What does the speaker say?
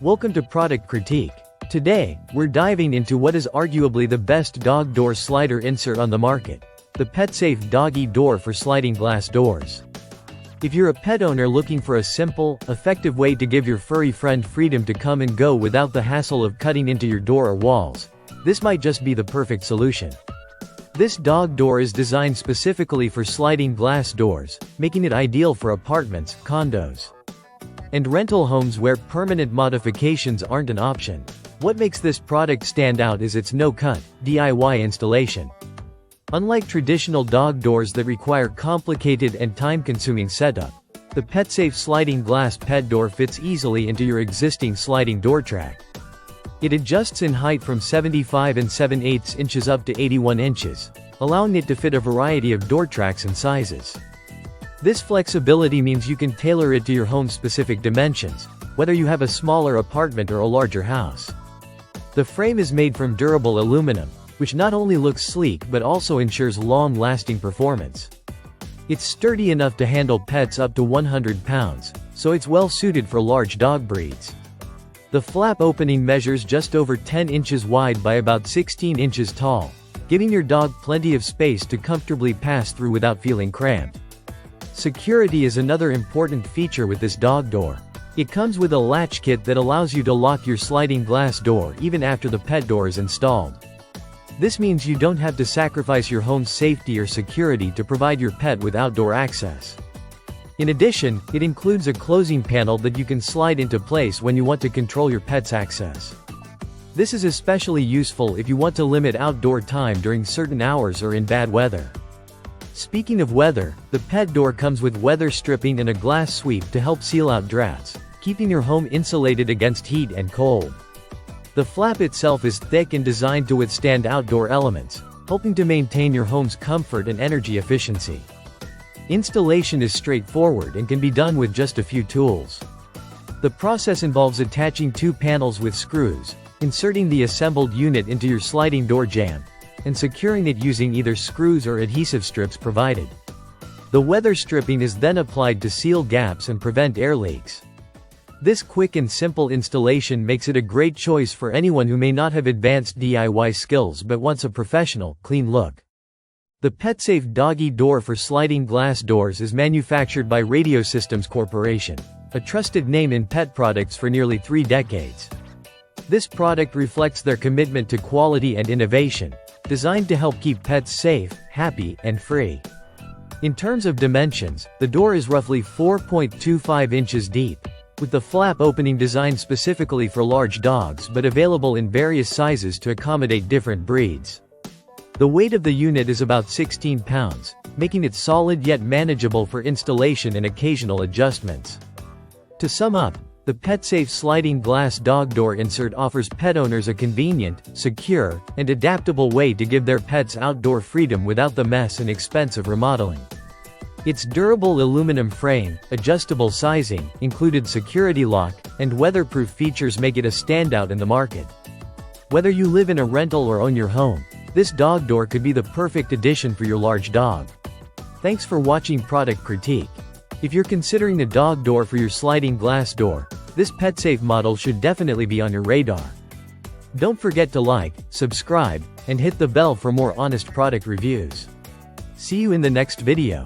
Welcome to Product Critique. Today, we're diving into what is arguably the best dog door slider insert on the market, the PetSafe Doggy door for sliding glass doors. If you're a pet owner looking for a simple, effective way to give your furry friend freedom to come and go without the hassle of cutting into your door or walls, this might just be the perfect solution. This dog door is designed specifically for sliding glass doors, making it ideal for apartments, condos, and rental homes where permanent modifications aren't an option. What makes this product stand out is its no-cut, DIY installation. Unlike traditional dog doors that require complicated and time-consuming setup, the PetSafe sliding glass pet door fits easily into your existing sliding door track. It adjusts in height from 75 7/8 inches up to 81 inches, allowing it to fit a variety of door tracks and sizes. This flexibility means you can tailor it to your home's specific dimensions, whether you have a smaller apartment or a larger house. The frame is made from durable aluminum, which not only looks sleek but also ensures long-lasting performance. It's sturdy enough to handle pets up to 100 pounds, so it's well suited for large dog breeds. The flap opening measures just over 10 inches wide by about 16 inches tall, giving your dog plenty of space to comfortably pass through without feeling cramped. Security is another important feature with this dog door. It comes with a latch kit that allows you to lock your sliding glass door even after the pet door is installed. This means you don't have to sacrifice your home's safety or security to provide your pet with outdoor access. In addition, it includes a closing panel that you can slide into place when you want to control your pet's access. This is especially useful if you want to limit outdoor time during certain hours or in bad weather. Speaking of weather, the pet door comes with weather stripping and a glass sweep to help seal out drafts, keeping your home insulated against heat and cold. The flap itself is thick and designed to withstand outdoor elements, helping to maintain your home's comfort and energy efficiency. Installation is straightforward and can be done with just a few tools. The process involves attaching two panels with screws, inserting the assembled unit into your sliding door jamb, and securing it using either screws or adhesive strips provided. The weather stripping is then applied to seal gaps and prevent air leaks. This quick and simple installation makes it a great choice for anyone who may not have advanced DIY skills but wants a professional, clean look. The PetSafe Doggy door for sliding glass doors is manufactured by Radio Systems Corporation, a trusted name in pet products for nearly 3 decades. This product reflects their commitment to quality and innovation, designed to help keep pets safe, happy, and free. In terms of dimensions, the door is roughly 4.25 inches deep, with the flap opening designed specifically for large dogs but available in various sizes to accommodate different breeds. The weight of the unit is about 16 pounds, making it solid yet manageable for installation and occasional adjustments. To sum up, the PetSafe sliding glass dog door insert offers pet owners a convenient, secure, and adaptable way to give their pets outdoor freedom without the mess and expense of remodeling. Its durable aluminum frame, adjustable sizing, included security lock, and weatherproof features make it a standout in the market. Whether you live in a rental or own your home, this dog door could be the perfect addition for your large dog. Thanks for watching Product Critique. If you're considering a dog door for your sliding glass door, this PetSafe model should definitely be on your radar. Don't forget to like, subscribe, and hit the bell for more honest product reviews. See you in the next video.